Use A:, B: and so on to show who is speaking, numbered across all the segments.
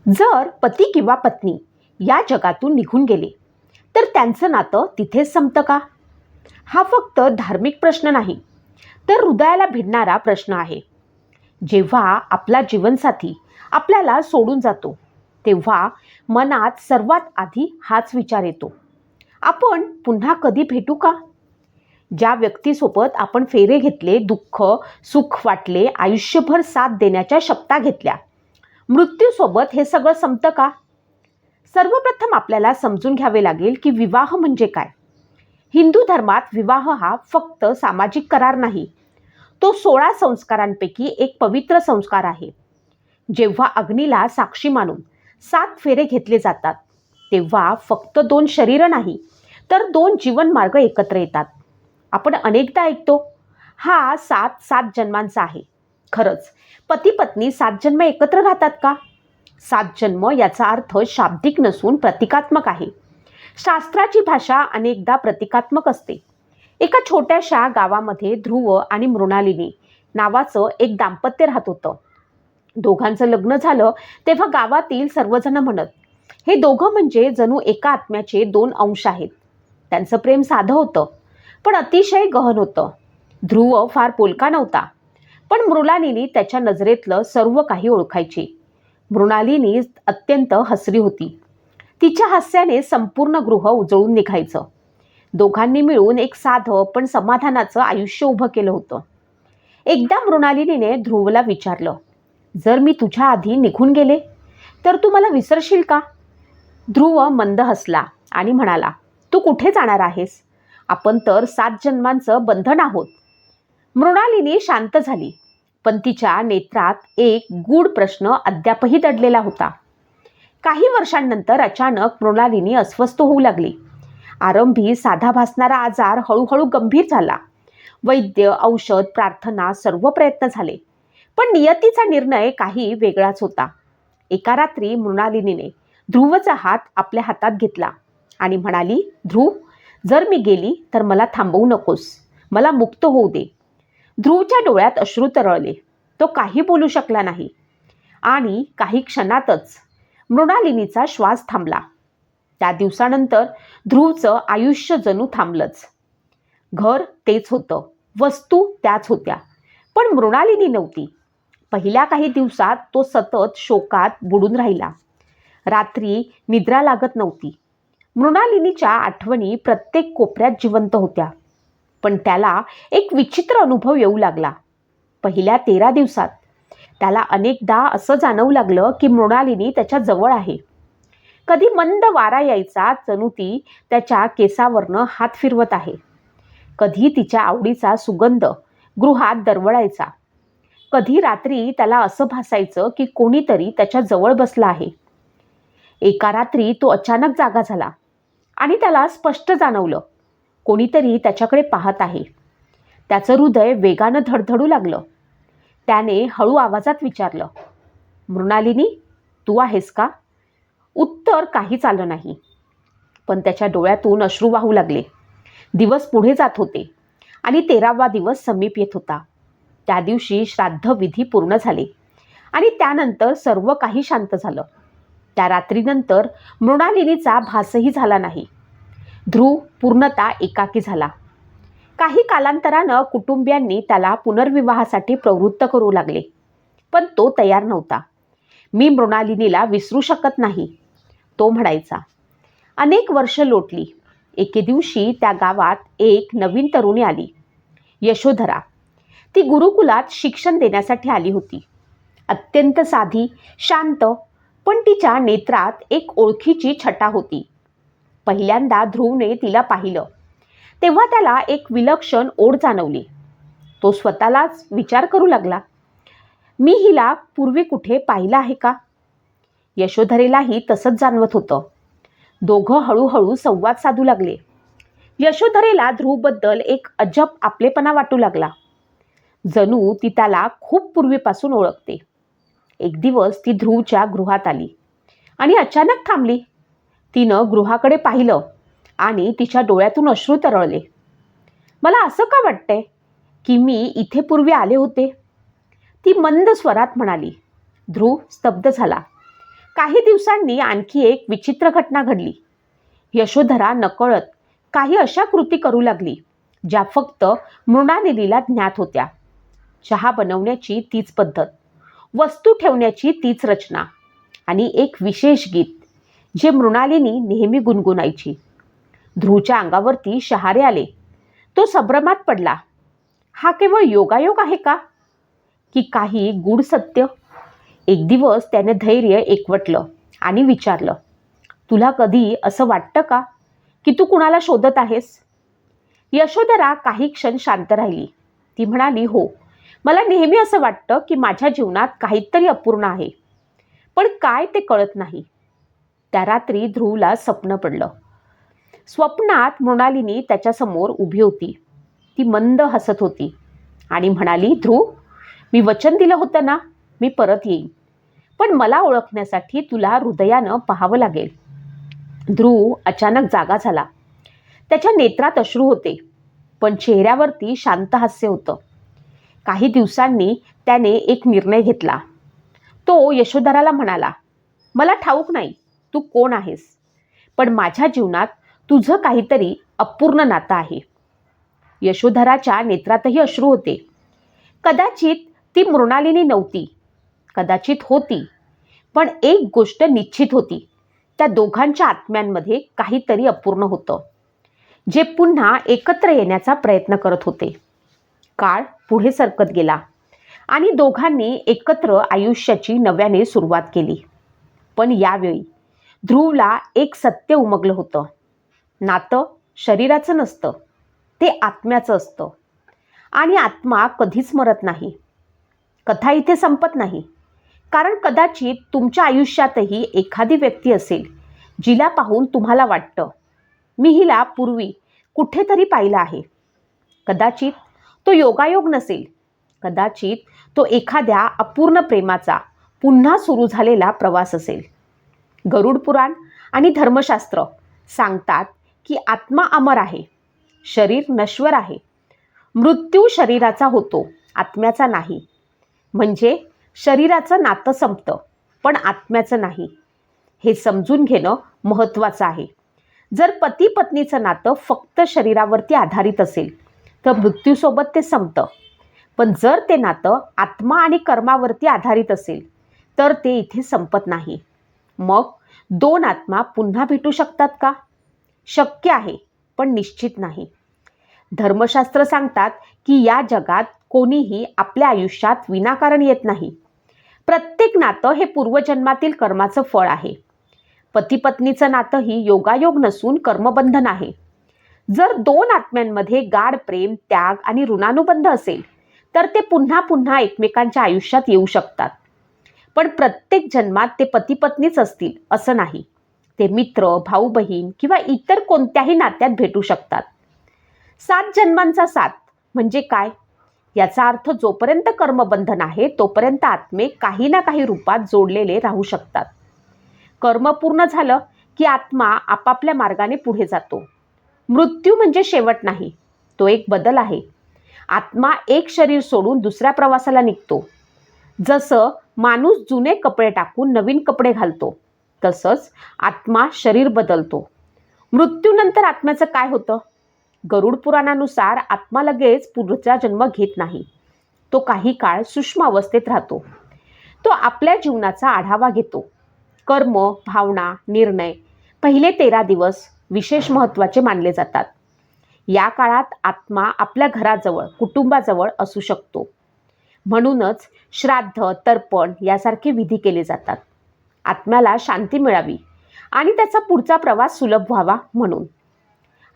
A: जर पती किंवा पत्नी या जगातून निघून गेले तर त्यांचं नातं तिथेच संपतं का? हा फक्त धार्मिक प्रश्न नाही, तर हृदयाला भिडणारा प्रश्न आहे. जेव्हा आपला जीवनसाथी आपल्याला सोडून जातो तेव्हा मनात सर्वात आधी हाच विचार येतो, आपण पुन्हा कधी भेटू का? ज्या व्यक्तीसोबत आपण फेरे घेतले, दुःख सुख वाटले, आयुष्यभर साथ देण्याच्या शपथा घेतल्या, मृत्यूसोबत हे सगळं संपतं का? सर्वप्रथम आपल्याला समजून घ्यावे लागेल की विवाह म्हणजे काय. हिंदू धर्मात विवाह हा फक्त सामाजिक करार नाही, तो 16 संस्कारांपैकी एक पवित्र संस्कार आहे. जेव्हा अग्नीला साक्षी मानून 7 फेरे घेतले जातात तेव्हा फक्त 2 शरीरं नाही, तर 2 जीवनमार्ग एकत्र येतात. आपण अनेकदा ऐकतो, हा 7 जन्मांचा आहे. खरंच पती पत्नी 7 जन्म एकत्र राहतात का? 7 जन्म याचा अर्थ शाब्दिक नसून प्रतिकात्मक आहे. शास्त्राची भाषा अनेकदा प्रतिकात्मक असते. एका छोट्याशा गावामध्ये ध्रुव आणि मृणालिनी नावाचं एक दाम्पत्य राहत होतं. दोघांचं लग्न झालं तेव्हा गावातील सर्वजण म्हणत, हे दोघं म्हणजे जणू एका आत्म्याचे 2 अंश आहेत. त्यांचं प्रेम साधं होतं, पण अतिशय गहन होतं. ध्रुव फार बोलका नव्हता, पण मृणालिनी त्याच्या नजरेतलं सर्व काही ओळखायची. मृणालिनी अत्यंत हसरी होती. तिच्या हास्याने संपूर्ण गृह उजळून निघायचं. दोघांनी मिळून एक साधं पण समाधानाचं आयुष्य उभं केलं होतं. एकदा मृणालिनीने ध्रुवला विचारलं, जर मी तुझ्या आधी निघून गेले तर तू मला विसरशील का? ध्रुव मंद हसला आणि म्हणाला, तू कुठे जाणार आहेस? आपण तर 7 जन्मांचं बंधन आहोत. मृणालिनी शांत झाली, पण तिच्या नेत्रात एक गूढ प्रश्न अद्यापही दडलेला होता. काही वर्षांनंतर अचानक मृणालिनी अस्वस्थ होऊ लागली. आरंभी साधा भासणारा आजार हळूहळू गंभीर झाला. वैद्य, औषध, प्रार्थना सर्व प्रयत्न झाले, पण नियतीचा निर्णय काही वेगळाच होता. एका रात्री मृणालिनीने ध्रुवचा हात आपल्या हातात घेतला आणि म्हणाली, ध्रुव, जर मी गेली तर मला थांबवू नकोस, मला मुक्त होऊ दे. ध्रुवच्या डोळ्यात अश्रू तरळले. तो काही बोलू शकला नाही आणि काही क्षणातच मृणालिनीचा श्वास थांबला. त्या दिवसानंतर ध्रुवचं आयुष्य जणू थांबलंच. घर तेच होतं, वस्तू त्याच होत्या, पण मृणालिनी नव्हती. पहिल्या काही दिवसात तो सतत शोकात बुडून राहिला. रात्री निद्रा लागत नव्हती. मृणालिनीच्या आठवणी प्रत्येक कोपऱ्यात जिवंत होत्या. पण त्याला एक विचित्र अनुभव येऊ लागला. पहिल्या 13 दिवसात त्याला अनेकदा असं जाणवू लागलं की मृणालिनी त्याच्या जवळ आहे. कधी मंद वारा यायचा, जणू ती त्याच्या केसावरनं हात फिरवत आहे. कधी तिच्या आवडीचा सुगंध गृहात दरवळायचा. कधी रात्री त्याला असं भासायचं की कोणीतरी त्याच्या जवळ बसला आहे. एका रात्री तो अचानक जागा झाला आणि त्याला स्पष्ट जाणवलं, कोणीतरी त्याच्याकडे पाहत आहे. त्याचं हृदय वेगानं धडधडू लागलं. त्याने हळू आवाजात विचारलं, मृणालिनी, तू आहेस का? उत्तर काहीच आलं नाही, पण त्याच्या डोळ्यातून अश्रू वाहू लागले. दिवस पुढे जात होते आणि 13वा दिवस समीप येत होता. त्या दिवशी श्राद्ध विधी पूर्ण झाले आणि त्यानंतर सर्व काही शांत झालं. त्या रात्रीनंतर मृणालिनीचा भासही झाला नाही. ध्रुव पूर्णतः एकाकी झाला. काही कालांतरानं कुटुंबियांनी त्याला पुनर्विवाहासाठी प्रवृत्त करू लागले, पण तो तयार नव्हता. मी मृणालिनीला विसरू शकत नाही, तो म्हणायचा. अनेक वर्ष लोटली. एके दिवशी त्या गावात एक नवीन तरुणी आली, यशोधरा. ती गुरुकुलात शिक्षण देण्यासाठी आली होती. अत्यंत साधी, शांत, पण तिच्या नेत्रात एक ओळखीची छटा होती. पहिल्यांदा ध्रुवने तिला पाहिलं तेव्हा त्याला एक विलक्षण ओढ जाणवली. तो स्वतःलाच विचार करू लागला, मी हिला पूर्वी कुठे पाहिलं आहे का? यशोधरेलाही तसंच जाणवत होतं. दोघं हळूहळू संवाद साधू लागले. यशोधरेला ध्रुवबद्दल एक अजब आपलेपणा वाटू लागला, जणू ती त्याला खूप पूर्वीपासून ओळखते. एक दिवस ती ध्रुवच्या गृहात आली आणि अचानक थांबली. तिनं गृहाकडे पाहिलं आणि तिच्या डोळ्यातून अश्रू तरळले. मला असं का वाटतंय की मी इथे पूर्वी आले होते? ती मंद स्वरात म्हणाली. ध्रुव स्तब्ध झाला. काही दिवसांनी आणखी एक विचित्र घटना घडली. यशोधरा नकळत काही अशा कृती करू लागली ज्या फक्त मृणालिनीला ज्ञात होत्या. चहा बनवण्याची तीच पद्धत, वस्तू ठेवण्याची तीच रचना आणि एक विशेष गीत जे मृणालिनी नेहमी गुणगुणायची. ध्रुवच्या अंगावरती शहारे आले. तो संभ्रमात पडला. हा केवळ योगायोग आहे का, की काही गूढ सत्य? एक दिवस त्याने धैर्य एकवटलं आणि विचारलं, तुला कधी असं वाटतं का की तू कुणाला शोधत आहेस? यशोधरा काही क्षण शांत राहिली. ती म्हणाली, हो, मला नेहमी असं वाटतं की माझ्या जीवनात काहीतरी अपूर्ण आहे, पण काय ते कळत नाही. त्या रात्री ध्रुवला स्वप्न पडलं. स्वप्नात मृणालिनी त्याच्यासमोर उभी होती. ती मंद हसत होती आणि म्हणाली, ध्रुव, मी वचन दिलं होतं ना, मी परत येईन, पण मला ओळखण्यासाठी तुला हृदयानं पाहावं लागेल. ध्रुव अचानक जागा झाला. त्याच्या नेत्रात अश्रू होते, पण चेहऱ्यावरती शांत हास्य होतं. काही दिवसांनी त्याने एक निर्णय घेतला. तो यशोधराला म्हणाला, मला ठाऊक नाही तू कोण आहेस, पण माझ्या जीवनात तुझं काहीतरी अपूर्ण नातं आहे. यशोधराच्या नेत्रातही अश्रू होते. कदाचित ती मृणालिनी नव्हती, कदाचित होती, पण एक गोष्ट निश्चित होती, त्या दोघांच्या आत्म्यांमध्ये काहीतरी अपूर्ण होतं, जे पुन्हा एकत्र येण्याचा प्रयत्न करत होते. काळ पुढे सरकत गेला आणि दोघांनी एकत्र आयुष्याची नव्याने सुरुवात केली. पण यावेळी ध्रुवला एक सत्य उमगलं होतं. नातं शरीराचं नसतं, ते आत्म्याचं असतं. आणि आत्मा कधीच मरत नाही. कथा इथे संपत नाही, कारण कदाचित तुमच्या आयुष्यातही एखादी व्यक्ती असेल जिला पाहून तुम्हाला वाटतं, मी हिला पूर्वी कुठेतरी पाहिलं आहे. कदाचित तो योगायोग नसेल, कदाचित तो एखाद्या अपूर्ण प्रेमाचा पुन्हा सुरू झालेला प्रवास असेल. गरुड पुराण आणि धर्मशास्त्र सांगतात की आत्मा अमर आहे, शरीर नश्वर आहे. मृत्यू शरीराचा होतो, आत्म्याचा नाही. म्हणजे शरीराचं नातं संपतं, पण आत्म्याचं नाही. हे समजून घेणं महत्त्वाचं आहे. जर पती पत्नीचं नातं फक्त शरीरावरती आधारित असेल तर मृत्यूसोबत ते संपतं. पण जर ते नातं आत्मा आणि कर्मावरती आधारित असेल तर ते इथे संपत नाही. मग दोन आत्मा पुन्हा भेटू शकतात का? शक्य आहे, पण निश्चित नाही. धर्मशास्त्र सांगतात की या जगात कोणीही आपल्या आयुष्यात विनाकारण येत नाही. प्रत्येक नातं हे पूर्वजन्मातील कर्माचं फळ आहे. पती पत्नीचं नातंही योगायोग नसून कर्मबंधन आहे. जर दोन आत्म्यांमध्ये गाढ प्रेम, त्याग आणि ऋणानुबंध असेल तर ते पुन्हा पुन्हा एकमेकांच्या आयुष्यात येऊ शकतात. पण प्रत्येक जन्मात ते पती पत्नीच असतील असं नाही. ते मित्र, भाऊ बहीण किंवा इतर कोणत्याही नात्यात भेटू शकतात. 7 जन्मांचा साथ म्हणजे काय? याचा अर्थ जोपर्यंत कर्मबंधन आहे तोपर्यंत आत्मे काही ना काही रूपात जोडलेले राहू शकतात. कर्म पूर्ण झालं की आत्मा आपापल्या मार्गाने पुढे जातो. मृत्यू म्हणजे शेवट नाही, तो एक बदल आहे. आत्मा एक शरीर सोडून दुसऱ्या प्रवासाला निघतो. जसं माणूस जुने कपडे टाकून नवीन कपडे घालतो, तसंच आत्मा शरीर बदलतो. मृत्यूनंतर आत्म्याचं काय होतं? गरुड पुराणानुसार आत्मा लगेच पुढचा जन्म घेत नाही. तो काही काळ सूक्ष्म अवस्थेत राहतो. तो आपल्या जीवनाचा आढावा घेतो. कर्म, भावना, निर्णय पहिले 13 दिवस विशेष महत्त्वाचे मानले जातात. या काळात आत्मा आपल्या घराजवळ, कुटुंबाजवळ असू शकतो. म्हणूनच श्राद्ध, तर्पण यासारखे विधी केले जातात. आत्म्याला शांती मिळावी आणि त्याचा पुढचा प्रवास सुलभ व्हावा म्हणून.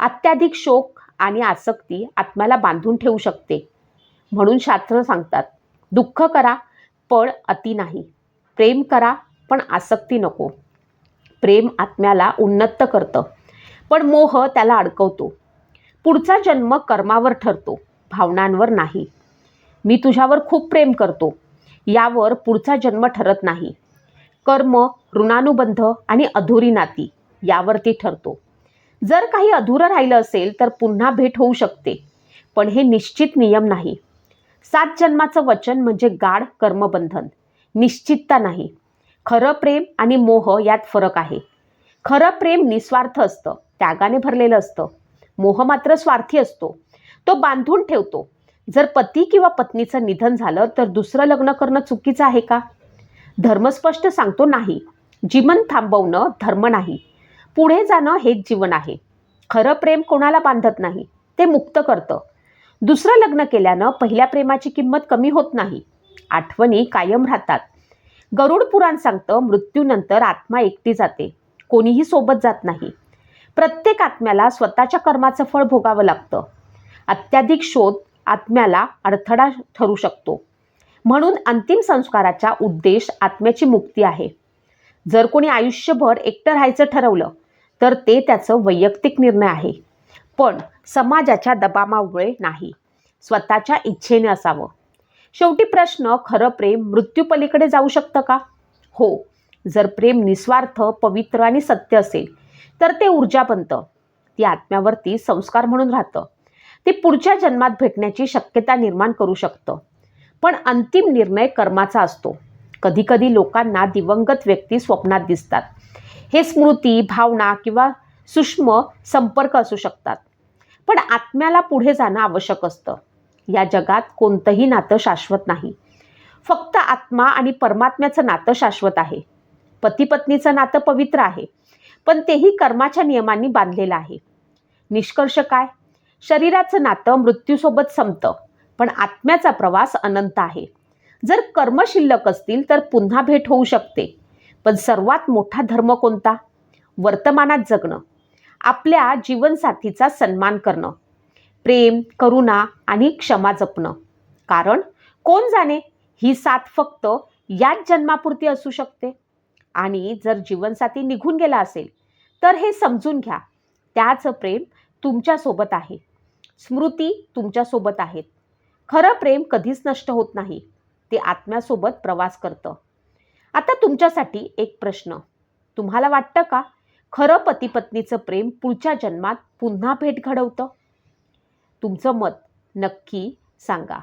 A: अत्याधिक शोक आणि आसक्ती आत्म्याला बांधून ठेवू शकते. म्हणून शास्त्र सांगतात, दुःख करा पण अति नाही. प्रेम करा पण आसक्ती नको. प्रेम आत्म्याला उन्नत करतं, पण मोह त्याला अडकवतो. पुढचा जन्म कर्मावर ठरतो, भावनांवर नाही. मी तुझ्यावर खूप प्रेम करतो यावर पुढचा जन्म ठरत नाही. कर्म, ऋणानुबंध आणि अधुरी नाती यावरती ठरतो. जर काही अधुरं राहिलं असेल तर पुन्हा भेट होऊ शकते, पण हे निश्चित नियम नाही. 7 जन्माचं वचन म्हणजे गाढ कर्मबंधन, निश्चितता नाही. खरं प्रेम आणि मोह यात फरक आहे. खरं प्रेम निस्वार्थ असतं, त्यागाने भरलेलं असतं. मोह मात्र स्वार्थी असतो, तो बांधून ठेवतो. जर पती किंवा पत्नीचं निधन झालं तर दुसरं लग्न करणं चुकीचं आहे का? धर्म स्पष्ट सांगतो नाही. जीवन थांबवणं धर्म नाही, पुढे जाणं हेच जीवन आहे. खरं प्रेम कोणाला बांधत नाही, ते मुक्त करतं. दुसरं लग्न केल्यानं पहिल्या प्रेमाची किंमत कमी होत नाही, आठवणी कायम राहतात. गरुड पुराण सांगतं, मृत्यूनंतर आत्मा एकटी जाते, कोणीही सोबत जात नाही. प्रत्येक आत्म्याला स्वतःच्या कर्माचं फळ भोगावं लागतं. अत्याधिक शोध आत्म्याला अडथळा ठरू शकतो. म्हणून अंतिम संस्काराचा उद्देश आत्म्याची मुक्ती आहे. जर कोणी आयुष्यभर एकटं राहायचं ठरवलं तर ते त्याचं वैयक्तिक निर्णय आहे, पण समाजाच्या दबावामुळे नाही, स्वतःच्या इच्छेने असावं. शेवटी प्रश्न, खरं प्रेम मृत्यूपलीकडे जाऊ शकतं का? हो, जर प्रेम निस्वार्थ, पवित्र आणि सत्य असेल तर ते ऊर्जा बनतं. ती आत्म्यावरती संस्कार म्हणून राहतं. ते पुढच्या जन्मात भेटण्याची शक्यता निर्माण करू शकतं. पण अंतिम निर्णय कर्माचा असतो. कधीकधी लोकांना दिवंगत व्यक्ती स्वप्नात दिसतात. हे स्मृती, भावना किंवा सूक्ष्म संपर्क असू शकतात. पण आत्म्याला पुढे जाणं आवश्यक असतं. या जगात कोणतंही नातं शाश्वत नाही. फक्त आत्मा आणि परमात्म्याचं नातं शाश्वत आहे. पती पत्नीचं नातं पवित्र आहे, पण तेही कर्माच्या नियमांनी बांधलेलं आहे. निष्कर्ष काय? शरीराचं नातं मृत्यूसोबत संपतं, पण आत्म्याचा प्रवास अनंत आहे. जर कर्म शिल्लक असतील तर पुन्हा भेट होऊ शकते. पण सर्वात मोठा धर्म कोणता? वर्तमानात जगणं, आपल्या जीवनसाथीचा सन्मान करणं, प्रेम, करुणा आणि क्षमा जपणं. कारण कोण जाणे, ही साथ फक्त याच जन्मापुरती असू शकते. आणि जर जीवनसाथी निघून गेला असेल तर हे समजून घ्या, त्याचं प्रेम तुमच्यासोबत आहे, स्मृती तुमच्यासोबत आहेत. खरं प्रेम कधीच नष्ट होत नाही, ते आत्म्यासोबत प्रवास करतं. आता तुमच्यासाठी एक प्रश्न, तुम्हाला वाटतं का खरं पती पत्नीचं प्रेम पुढच्या जन्मात पुन्हा भेट घडवतं? तुमचं मत नक्की सांगा.